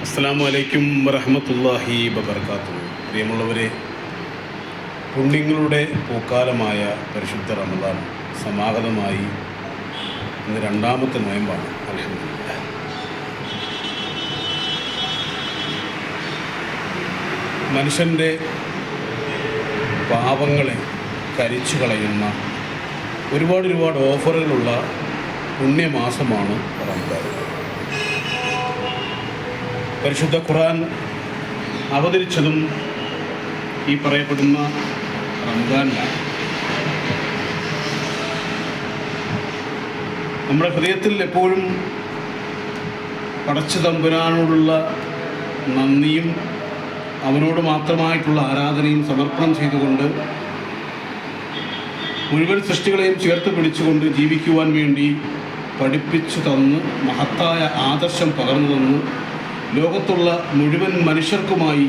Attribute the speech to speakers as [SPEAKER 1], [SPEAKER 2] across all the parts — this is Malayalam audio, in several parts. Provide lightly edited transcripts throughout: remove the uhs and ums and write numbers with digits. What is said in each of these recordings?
[SPEAKER 1] അസ്സലാമു അലൈക്കും വറഹ്മത്തുള്ളാഹി വബറകാതുഹു. പ്രിയമുള്ളവരെ, പുണ്യങ്ങളുടെ പൂക്കാലമായ പരിശുദ്ധ റമദാൻ സമാഗതമായി ഇന്ന് രണ്ടാമത്തെ നോയമ്പാണ്. അൽഹംദുലില്ലാഹ്. മനുഷ്യൻ്റെ പാപങ്ങളെ കരിച്ചു കളയുന്ന ഒരുപാട് ഓഫറുകളുള്ള പുണ്യമാസമാണ് റമദാൻ. പരിശുദ്ധ ഖുർആൻ അവതരിച്ചതും ഈ പറയപ്പെടുന്ന റമദാനിലാണ്. നമ്മുടെ ഹൃദയത്തിൽ എപ്പോഴും പടച്ച തമ്പുരാനോടുള്ള നന്ദിയും അവനോട് മാത്രമായിട്ടുള്ള ആരാധനയും സമർപ്പണം ചെയ്തുകൊണ്ട് മുഴുവൻ സൃഷ്ടികളെയും ചേർത്ത് പിടിച്ചുകൊണ്ട് ജീവിക്കുവാൻ വേണ്ടി പഠിപ്പിച്ചു തന്ന് മഹത്തായ ആദർശം പകർന്നു തന്ന് ലോകത്തുള്ള മുഴുവൻ മനുഷ്യർക്കുമായി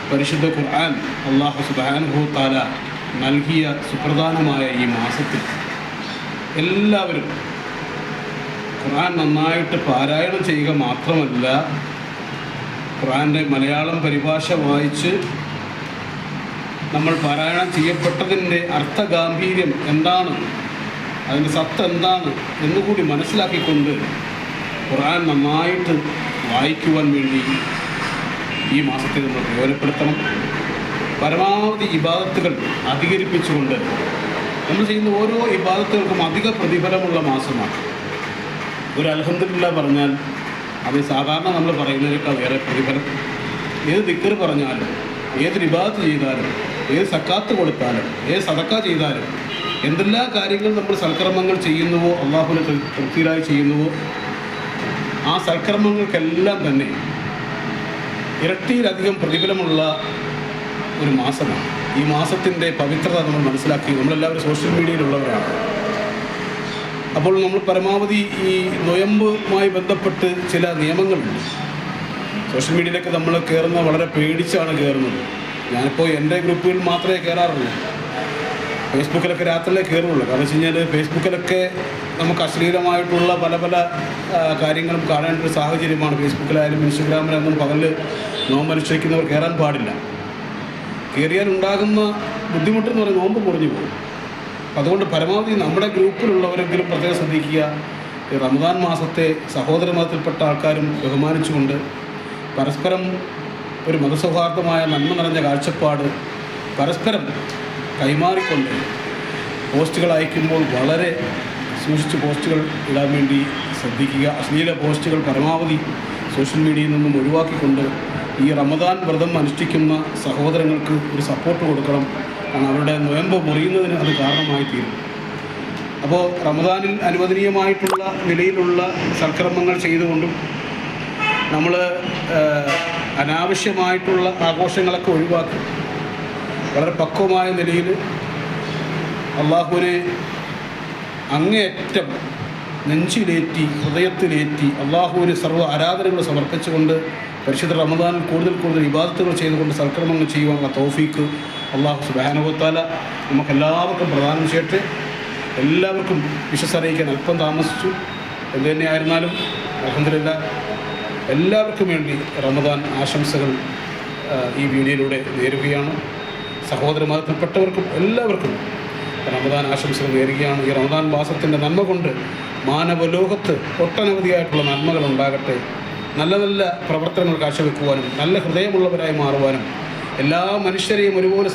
[SPEAKER 1] പരിശുദ്ധ ഖുർആൻ അല്ലാഹു സുബ്ഹാനഹു തആല നൽകിയ സുപ്രധാനമായ ഈ മാസത്തിൽ എല്ലാവരും ഖുർആൻ നന്നായിട്ട് പാരായണം ചെയ്യുക മാത്രമല്ല, ഖുർആൻ്റെ മലയാളം പരിഭാഷ വായിച്ച് നമ്മൾ പാരായണം ചെയ്യപ്പെട്ടതിൻ്റെ അർത്ഥഗാംഭീര്യം എന്താണ്, അതിൻ്റെ സത്ത് എന്താണ് എന്നുകൂടി മനസ്സിലാക്കിക്കൊണ്ട് ഖുർആൻ നന്നായിട്ട് വായിക്കുവാൻ വേണ്ടി ഈ മാസത്തെ നമ്മൾ പ്രയോജനപ്പെടുത്തണം. പരമാവധി ഇബാദത്തുകൾ അധികരിപ്പിച്ചുകൊണ്ട് നമ്മൾ ചെയ്യുന്ന ഓരോ ഇബാദത്തുകൾക്കും അധിക പ്രതിഫലമുള്ള മാസമാണ്. ഒരു അൽഹംദുലില്ലാഹ് പറഞ്ഞാൽ അത് സാധാരണ നമ്മൾ പറയുന്നതിനേക്കാൾ വേറെ പ്രതിഫലം. ഏത് ദിക്ർ പറഞ്ഞാലും, ഏത് ഇബാദത്ത് ചെയ്താലും, ഏത് സക്കാത്ത് കൊടുത്താലും, ഏത് സദക്ക ചെയ്താലും, എന്തെല്ലാം കാര്യങ്ങൾ നമ്മൾ സൽക്കർമ്മങ്ങൾ ചെയ്യുന്നുവോ, അള്ളാഹുവിനെ തൃപ്തിയിലായി ചെയ്യുന്നുവോ, ആ സൽക്കർമ്മങ്ങൾക്കെല്ലാം തന്നെ ഇരട്ടിയിലധികം പ്രതിഫലമുള്ള ഒരു മാസമാണ്. ഈ മാസത്തിൻ്റെ പവിത്രത നമ്മൾ മനസ്സിലാക്കി. നമ്മളെല്ലാവരും സോഷ്യൽ മീഡിയയിലുള്ളവരാണ്. അപ്പോൾ നമ്മൾ പരമാവധി ഈ നൊയമ്പുമായി ബന്ധപ്പെട്ട് ചില നിയമങ്ങളുണ്ട്. സോഷ്യൽ മീഡിയയിലേക്ക് നമ്മൾ കയറുന്ന വളരെ പേടിച്ചാണ് കയറുന്നത്. ഞാനിപ്പോൾ എൻ്റെ ഗ്രൂപ്പുകളിൽ മാത്രമേ കയറാറുള്ളൂ. ഫേസ്ബുക്കിലൊക്കെ രാത്രിയിലേ കയറുള്ളൂ. കാരണം വെച്ച് കഴിഞ്ഞാൽ ഫേസ്ബുക്കിലൊക്കെ നമുക്ക് അശ്ലീലമായിട്ടുള്ള പല കാര്യങ്ങളും കാണേണ്ട ഒരു സാഹചര്യമാണ്. ഫേസ്ബുക്കിലായാലും ഇൻസ്റ്റഗ്രാമിലായാലും പകല് നോമ്പനുഷ്ഠിക്കുന്നവർ കയറാൻ പാടില്ല. കയറിയാലുണ്ടാകുന്ന ബുദ്ധിമുട്ടെന്ന് പറയുന്നത് നോമ്പ് കുറഞ്ഞു പോകും. അതുകൊണ്ട് പരമാവധി നമ്മുടെ ഗ്രൂപ്പിലുള്ളവരെങ്കിലും പ്രത്യേകം ശ്രദ്ധിക്കുക. ഈ റമദാൻ മാസത്തെ സഹോദര മതത്തിൽപ്പെട്ട ആൾക്കാരും ബഹുമാനിച്ചുകൊണ്ട് പരസ്പരം ഒരു മതസൗഹാർദ്ദമായ നന്മ നിറഞ്ഞ കാഴ്ചപ്പാട് പരസ്പരം കൈമാറിക്കൊണ്ട് പോസ്റ്റുകൾ അയക്കുമ്പോൾ വളരെ സൂക്ഷിച്ച് പോസ്റ്റുകൾ ഇടാൻ വേണ്ടി ശ്രദ്ധിക്കുക. അശ്ലീല പോസ്റ്റുകൾ പരമാവധി സോഷ്യൽ മീഡിയയിൽ നിന്നും ഒഴിവാക്കിക്കൊണ്ട് ഈ റമദാൻ വ്രതം അനുഷ്ഠിക്കുന്ന സഹോദരങ്ങൾക്ക് ഒരു സപ്പോർട്ട് കൊടുക്കണം. കാരണം അവരുടെ നൊയമ്പ് മുറിയുന്നതിന് അത് കാരണമായി തീരും. അപ്പോൾ റമദാനിൽ അനുവദനീയമായിട്ടുള്ള നിലയിലുള്ള സൽക്കർമ്മങ്ങൾ ചെയ്തുകൊണ്ടും നമ്മൾ അനാവശ്യമായിട്ടുള്ള ആഘോഷങ്ങളൊക്കെ ഒഴിവാക്കി വളരെ പക്വമായ നിലയിൽ അള്ളാഹുവിനെ അങ്ങേയറ്റം നെഞ്ചിലേറ്റി ഹൃദയത്തിലേറ്റി അള്ളാഹുവിന് സർവ്വ ആരാധനകൾ സമർപ്പിച്ചുകൊണ്ട് പരിശുദ്ധ റമദാനിൽ കൂടുതൽ ഇബാദത്തുകൾ ചെയ്തുകൊണ്ട് സൽക്കർമ്മങ്ങൾ ചെയ്യുവാനുള്ള തൗഫീക്ക് അള്ളാഹു സുബ്ഹാനഹു തആല നമുക്കെല്ലാവർക്കും പ്രദാനം ചെയ്യട്ടെ. എല്ലാവർക്കും വിശ്വസറിയിക്കാൻ അല്പം താമസിച്ചു. എന്ത് തന്നെയായിരുന്നാലും അൽഹംദുലില്ലാഹ് എല്ലാവർക്കും വേണ്ടി റമദാൻ ആശംസകൾ ഈ വീഡിയോയിലൂടെ നേരുകയാണ്. സഹോദര മതത്തിൽപ്പെട്ടവർക്കും എല്ലാവർക്കും റമദാൻ ആശംസകൾ നേരുകയാണ്. ഈ റമദാൻ മാസത്തിൻ്റെ നന്മ കൊണ്ട് മാനവലോകത്ത് ഒട്ടനവധിയായിട്ടുള്ള നന്മകൾ ഉണ്ടാകട്ടെ. നല്ല പ്രവർത്തനങ്ങൾ കാഴ്ചവെക്കുവാനും നല്ല ഹൃദയമുള്ളവരായി മാറുവാനും എല്ലാ മനുഷ്യരെയും ഒരുപോലെ